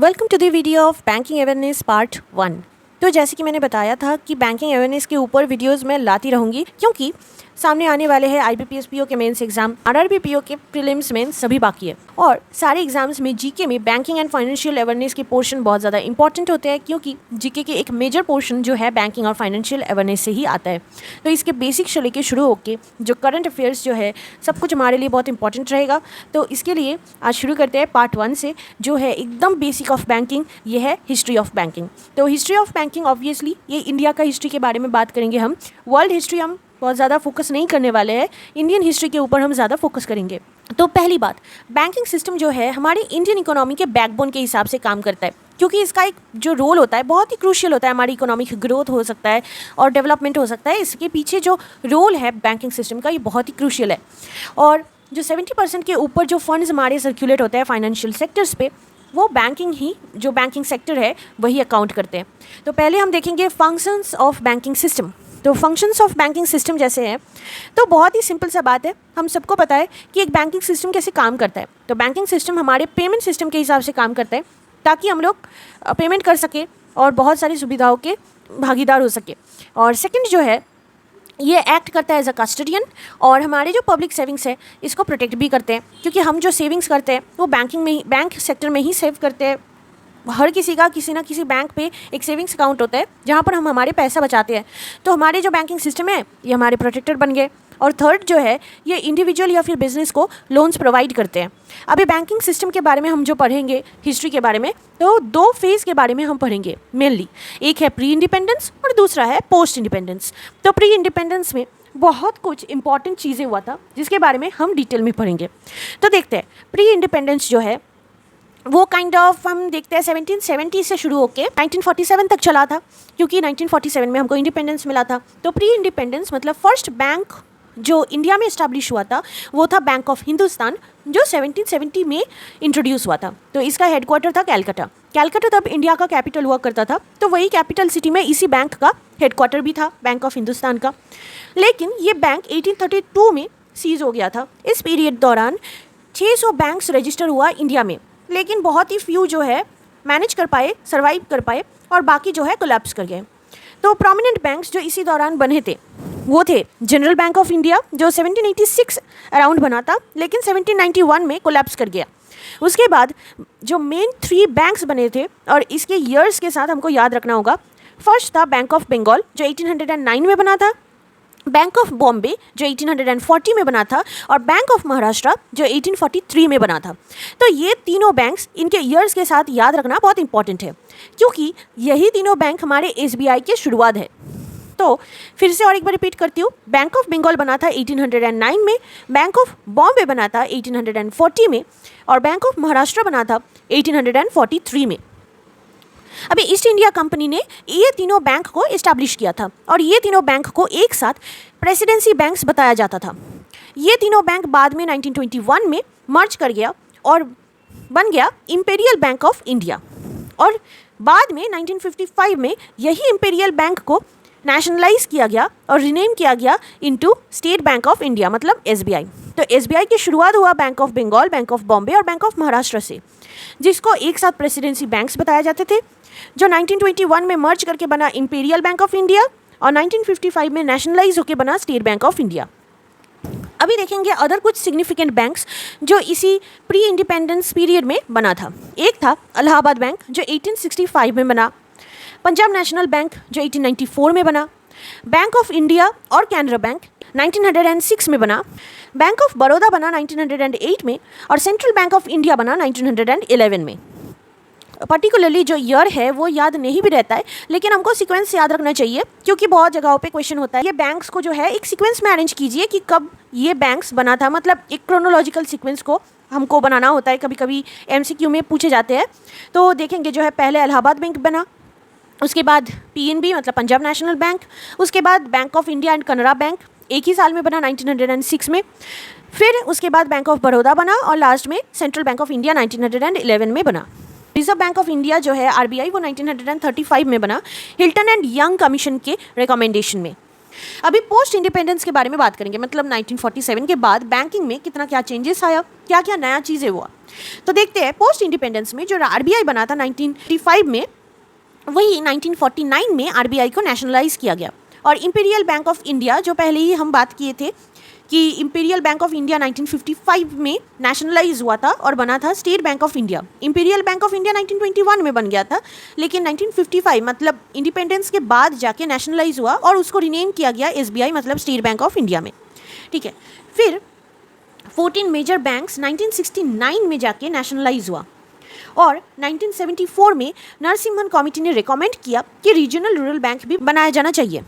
Welcome to the video of banking awareness part 1। तो जैसे कि मैंने बताया था कि बैंकिंग अवेयरनेस के ऊपर वीडियोस मैं लाती रहूँगी क्योंकि सामने आने वाले हैं IBPS PO के मेंस एग्जाम, RRB PO के प्रीलिम्स मेंस सभी बाकी है और सारे एग्जाम्स में जीके में बैंकिंग एंड फाइनेंशियल अवेयरनेस के पोर्शन बहुत ज़्यादा इंपॉर्टेंट होते हैं क्योंकि जीके के एक मेजर पोर्शन जो है बैंकिंग और फाइनेंशियल अवेयरनेस से ही आता है। तो इसके बेसिक से लेकर शुरू होकर जो करंट अफेयर्स जो है सब कुछ हमारे लिए बहुत इंपॉर्टेंट रहेगा। तो इसके लिए आज शुरू करते हैं पार्ट 1 से, जो है एकदम बेसिक ऑफ बैंकिंग, ये है हिस्ट्री ऑफ बैंकिंग। तो हिस्ट्री ऑफ बैंकिंग ऑब्वियसली ये इंडिया का हिस्ट्री के बारे में बात करेंगे हम, वर्ल्ड हिस्ट्री हम बहुत ज़्यादा फोकस नहीं करने वाले हैं, इंडियन हिस्ट्री के ऊपर हम ज़्यादा फोकस करेंगे। तो पहली बात, बैंकिंग सिस्टम जो है हमारी इंडियन इकोनॉमी के बैकबोन के हिसाब से काम करता है क्योंकि इसका एक जो रोल होता है बहुत ही क्रूशियल होता है। हमारी इकोनॉमिक ग्रोथ हो सकता है और डेवलपमेंट हो सकता है, इसके पीछे जो रोल है बैंकिंग सिस्टम का ये बहुत ही क्रूशियल है। और जो 70% के ऊपर जो फंड्स हमारे सर्कुलेट होते हैं फाइनेंशियल सेक्टर्स पे, वो बैंकिंग ही, जो बैंकिंग सेक्टर है वही अकाउंट करते हैं। तो पहले हम देखेंगे फंक्शंस ऑफ बैंकिंग सिस्टम। तो फंक्शंस ऑफ बैंकिंग सिस्टम जैसे हैं, तो बहुत ही सिंपल सा बात है, हम सबको पता है कि एक बैंकिंग सिस्टम कैसे काम करता है। तो बैंकिंग सिस्टम हमारे पेमेंट सिस्टम के हिसाब से काम करता है ताकि हम लोग पेमेंट कर सके और बहुत सारी सुविधाओं के भागीदार हो सके। और सेकंड जो है, ये एक्ट करता है एज अ कस्टोडियन और हमारे जो पब्लिक सेविंग्स है इसको प्रोटेक्ट भी करते हैं क्योंकि हम जो सेविंग्स करते हैं वो बैंकिंग में ही, बैंक सेक्टर में ही सेव करते हैं। हर किसी का किसी ना किसी बैंक पे एक सेविंग्स अकाउंट होता है जहाँ पर हम हमारे पैसा बचाते हैं। तो हमारे जो बैंकिंग सिस्टम है ये हमारे प्रोटेक्टर बन गए। और थर्ड जो है, ये इंडिविजुअल या फिर बिजनेस को लोन्स प्रोवाइड करते हैं। अभी बैंकिंग सिस्टम के बारे में हम जो पढ़ेंगे हिस्ट्री के बारे में, तो दो फेज़ के बारे में हम पढ़ेंगे मेनली, एक है प्री इंडिपेंडेंस और दूसरा है पोस्ट इंडिपेंडेंस। तो प्री इंडिपेंडेंस में बहुत कुछ इंपॉर्टेंट चीज़ें हुआ था जिसके बारे में हम डिटेल में पढ़ेंगे। तो देखते हैं प्री इंडिपेंडेंस जो है वो काइंड ऑफ हम देखते हैं 1770 से शुरू होकर 1947 तक चला था क्योंकि 1947 में हमको इंडिपेंडेंस मिला था। तो प्री इंडिपेंडेंस मतलब फर्स्ट बैंक जो इंडिया में इस्टेब्लिश हुआ था वो था बैंक ऑफ हिंदुस्तान, जो 1770 में इंट्रोड्यूस हुआ था। तो इसका हेडक्वार्टर था कैलकाटा। कैलकाटा तब इंडिया का कैपिटल हुआ करता था, तो वही कैपिटल सिटी में इसी बैंक का हेडक्वार्टर भी था, बैंक ऑफ हिंदुस्तान का। लेकिन ये बैंक 1832 में सीज हो गया था। इस पीरियड दौरान 600 बैंक्स रजिस्टर हुआ इंडिया में, लेकिन बहुत ही फ्यू जो है मैनेज कर पाए, सर्वाइव कर पाए और बाकी जो है कोलैप्स कर गए। तो प्रोमिनेंट बैंक्स जो इसी दौरान बने थे वो थे जनरल बैंक ऑफ इंडिया जो 1786 अराउंड बना था, लेकिन 1791 में कोलैप्स कर गया। उसके बाद जो मेन 3 बैंक्स बने थे और इसके ईयर्स के साथ हमको याद रखना होगा, फर्स्ट था बैंक ऑफ बंगाल जो 1809 में बना था, बैंक ऑफ बॉम्बे जो 1840 में बना था और बैंक ऑफ महाराष्ट्र जो 1843 में बना था। तो ये तीनों बैंक्स, इनके ईयर्स के साथ याद रखना बहुत इंपॉर्टेंट है क्योंकि यही तीनों बैंक हमारे SBI की शुरुआत है। तो फिर से और एक बार रिपीट करती हूँ, बैंक ऑफ बंगाल बना था 1809 में, बैंक ऑफ बॉम्बे बना था 1840 में और बैंक ऑफ महाराष्ट्र बना था 1843 में। अभी ईस्ट इंडिया कंपनी ने ये तीनों बैंक को इस्टेब्लिश किया था और ये तीनों बैंक को एक साथ प्रेसिडेंसी बैंक्स बताया जाता था। ये तीनों बैंक बाद में 1921 में मर्ज कर गया और बन गया इंपीरियल बैंक ऑफ इंडिया। और बाद में 1955 में यही इंपीरियल बैंक को नेशनलाइज किया गया और रीनेम किया गया into State Bank of India, मतलब SBI। तो SBI की शुरुआत हुआ Bank of Bengal, Bank of Bombay और बैंक ऑफ महाराष्ट्र से, जिसको एक साथ प्रेसिडेंसी बैंक्स बताया जाते थे, जो 1921 में मर्ज करके बना इंपीरियल बैंक ऑफ इंडिया और 1955 में नेशनलाइज होकर बना स्टेट बैंक ऑफ इंडिया। अभी देखेंगे अदर कुछ सिग्निफिकेंट बैंक्स जो इसी प्री इंडिपेंडेंस पीरियड में बना था। एक था इलाहाबाद बैंक जो 1865 में बना, पंजाब नेशनल बैंक जो 1894 में बना, बैंक ऑफ इंडिया और कैनरा बैंक 1906 में बना, बैंक ऑफ बड़ौदा बना 1908 में और सेंट्रल बैंक ऑफ इंडिया बना 1911 में। पर्टिकुलरली जो ईयर है वो याद नहीं भी रहता है, लेकिन हमको सीक्वेंस याद रखना चाहिए क्योंकि बहुत जगहों पे क्वेश्चन होता है। ये बैंक्स को जो है एक सीक्वेंस में अरेंज कीजिए कि कब ये बैंक्स बना था, मतलब एक क्रोनोलॉजिकल सीक्वेंस को हमको बनाना होता है। कभी कभी MCQ में पूछे जाते हैं। तो देखेंगे जो है पहले इलाहाबाद बैंक बना, उसके बाद PNB मतलब पंजाब नेशनल बैंक, उसके बाद bank of India and Canara bank एक ही साल में बना 1906 में, फिर उसके बाद बैंक ऑफ बड़ौदा बना और लास्ट में सेंट्रल बैंक ऑफ इंडिया 1911 में बना। रिजर्व बैंक ऑफ इंडिया जो है RBI वो 1935 में बना हिल्टन एंड यंग कमीशन के रिकमेंडेशन में। अभी पोस्ट इंडिपेंडेंस के बारे में बात करेंगे, मतलब 1947 के बाद बैंकिंग में कितना क्या चेंजेस आया, क्या क्या नया चीज़ें हुआ। तो देखते हैं पोस्ट इंडिपेंडेंस में जो आरबीआई बना था 1935 में, वही 1949 में आरबीआई को नेशनलाइज किया गया। और इंपीरियल बैंक ऑफ इंडिया, जो पहले ही हम बात किए थे कि इंपीरियल बैंक ऑफ इंडिया 1955 में नेशनलाइज हुआ था और बना था state Bank of India. Imperial bank of India 1921 में बन गया था, लेकिन 1955 मतलब इंडिपेंडेंस के बाद जाके नेशनलाइज हुआ और उसको रिनेम किया गया एसबीआई मतलब स्टेट बैंक ऑफ इंडिया में। ठीक है, फिर 14 मेजर बैंक्स 1969 में जाके नेशनलाइज हुआ और 1974 में नरसिम्हन कमेटी ने रिकमेंड किया कि रीजनल रूरल बैंक भी बनाया जाना चाहिए।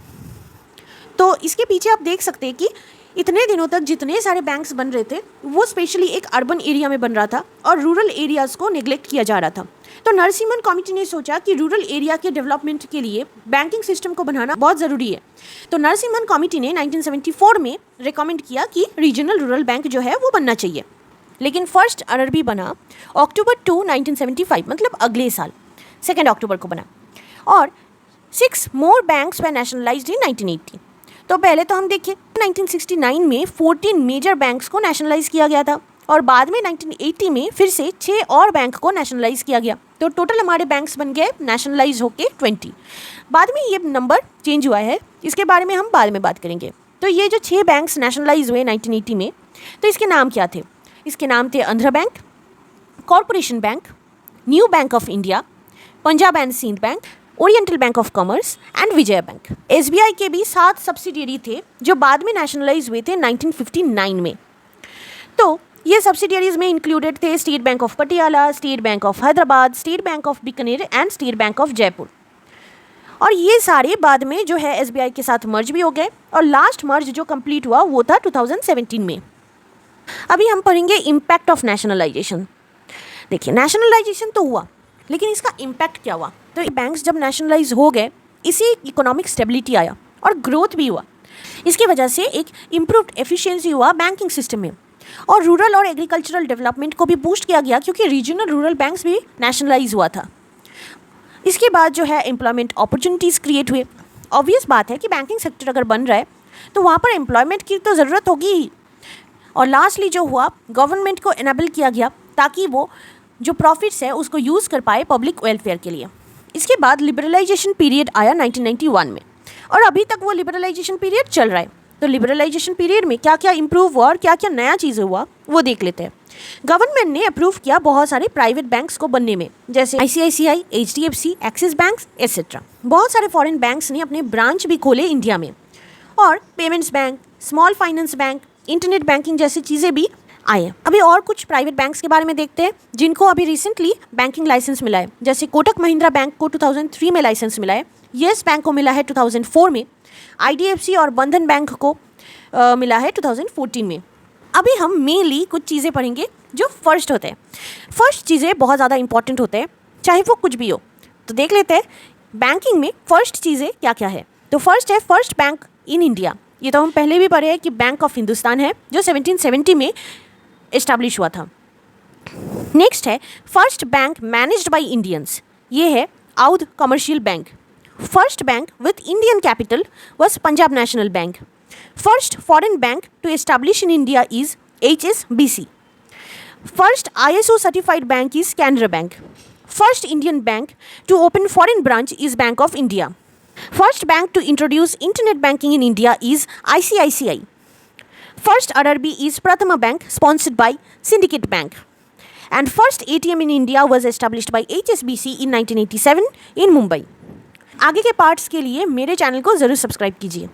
तो इसके पीछे आप देख सकते हैं कि इतने दिनों तक जितने सारे बैंक्स बन रहे थे वो स्पेशली एक अर्बन एरिया में बन रहा था और रूरल एरियाज़ को नेग्लेक्ट किया जा रहा था। तो नरसिम्हन कमेटी ने सोचा कि रूरल एरिया के डेवलपमेंट के लिए बैंकिंग सिस्टम को बनाना बहुत ज़रूरी है। तो नरसिम्हन कमेटी ने 1974 में रिकमेंड किया कि रीजनल रूरल बैंक जो है वो बनना चाहिए। लेकिन फर्स्ट आरआरबी बना अक्टूबर 2, 1975 मतलब अगले साल 2 अक्टूबर को बना और 6 मोर बैंक्स वर नेशनलाइज्ड इन 1980। तो पहले तो हम देखिए 1969 में 14 मेजर बैंक्स को नेशनलाइज किया गया था और बाद में 1980 में फिर से 6 और बैंक को नेशनलाइज किया गया। तो टोटल हमारे बैंक्स बन गए नेशनलाइज होके 20। बाद में ये नंबर चेंज हुआ है, इसके बारे में हम बाद में बात करेंगे। तो ये जो 6 बैंक्स नेशनलाइज हुए 1980 में, तो इसके नाम क्या थे? इसके नाम थे Andhra Bank, Corporation Bank, New Bank of India, Punjab and Sind Bank, Oriental Bank of Commerce and Vijaya Bank. SBI के भी 7 सब्सिडियरी थे जो बाद में नेशनलाइज हुए थे 1959 में। तो ये सब्सिडियरीज में इंक्लूडेड थे state Bank of Patiala, state Bank of Hyderabad, state Bank of Bikaner and state Bank of Jaipur. और ये सारे बाद में जो है एसबीआई के साथ मर्ज भी हो गए और लास्ट मर्ज जो कंप्लीट हुआ वो था 2017 में। अभी हम पढ़ेंगे इम्पैक्ट ऑफ नेशनलाइजेशन। देखिए नेशनलाइजेशन तो हुआ, लेकिन इसका इम्पैक्ट क्या हुआ? तो बैंक्स जब नेशनलाइज हो गए, इसी इकोनॉमिक स्टेबिलिटी आया और ग्रोथ भी हुआ। इसकी वजह से एक इम्प्रूव्ड एफिशिएंसी हुआ बैंकिंग सिस्टम में और रूरल और एग्रीकल्चरल डेवलपमेंट को भी बूस्ट किया गया क्योंकि रीजनल रूरल बैंक्स भी नेशनलाइज हुआ था। इसके बाद जो है एम्प्लॉयमेंट अपॉर्चुनिटीज़ क्रिएट हुए। ऑब्वियस बात है कि बैंकिंग सेक्टर अगर बन रहा है तो वहाँ पर एम्प्लॉयमेंट की तो ज़रूरत होगी ही। और लास्टली जो हुआ, गवर्नमेंट को एनेबल किया गया ताकि वो जो प्रॉफिट्स है उसको यूज़ कर पाए पब्लिक वेलफेयर के लिए। इसके बाद लिबरलाइजेशन पीरियड आया 1991 में और अभी तक वो लिबरलाइजेशन पीरियड चल रहा है। तो लिबरलाइजेशन पीरियड में क्या क्या इंप्रूव हुआ और क्या क्या नया चीज़ हुआ वो देख लेते हैं। गवर्नमेंट ने अप्रूव किया बहुत सारे प्राइवेट बैंक्स को बनने में, जैसे ICICI, HDFC, axis bank etcetera. बहुत सारे फॉरेन बैंक्स ने अपने ब्रांच भी खोले इंडिया में और payments bank, small finance bank, internet banking जैसी चीज़ें भी आए। अभी और कुछ प्राइवेट बैंक्स के बारे में देखते हैं जिनको अभी रिसेंटली बैंकिंग लाइसेंस मिला है। जैसे कोटक महिंद्रा बैंक को 2003 में लाइसेंस मिला है, येस बैंक को मिला है 2004 में, आईडीएफसी और बंधन बैंक को मिला है 2014 में। अभी हम मेनली कुछ चीज़ें पढ़ेंगे जो फर्स्ट होते हैं। फर्स्ट चीज़ें बहुत ज़्यादा इंपॉर्टेंट होते हैं, चाहे वो कुछ भी हो। तो देख लेते हैं बैंकिंग में फर्स्ट चीज़ें क्या क्या है। तो फर्स्ट है फर्स्ट बैंक इन इंडिया। ये तो हम पहले भी पढ़े हैं कि बैंक ऑफ हिंदुस्तान है जो 1770 में इस्टेब्लिश हुआ था। नेक्स्ट है first bank managed by Indians. ये है Oudh commercial bank. First bank with Indian capital was Punjab national bank. First foreign bank to establish in India is HSBC. First ISO certified bank is Canara Bank. First Indian bank to open foreign branch is Bank of India. First bank to introduce internet banking in India is ICICI. First RRB is Prathama Bank sponsored by Syndicate Bank. And first ATM in India was established by HSBC in 1987 in Mumbai. आगे के parts के लिए मेरे channel को ज़रूर subscribe कीजिए।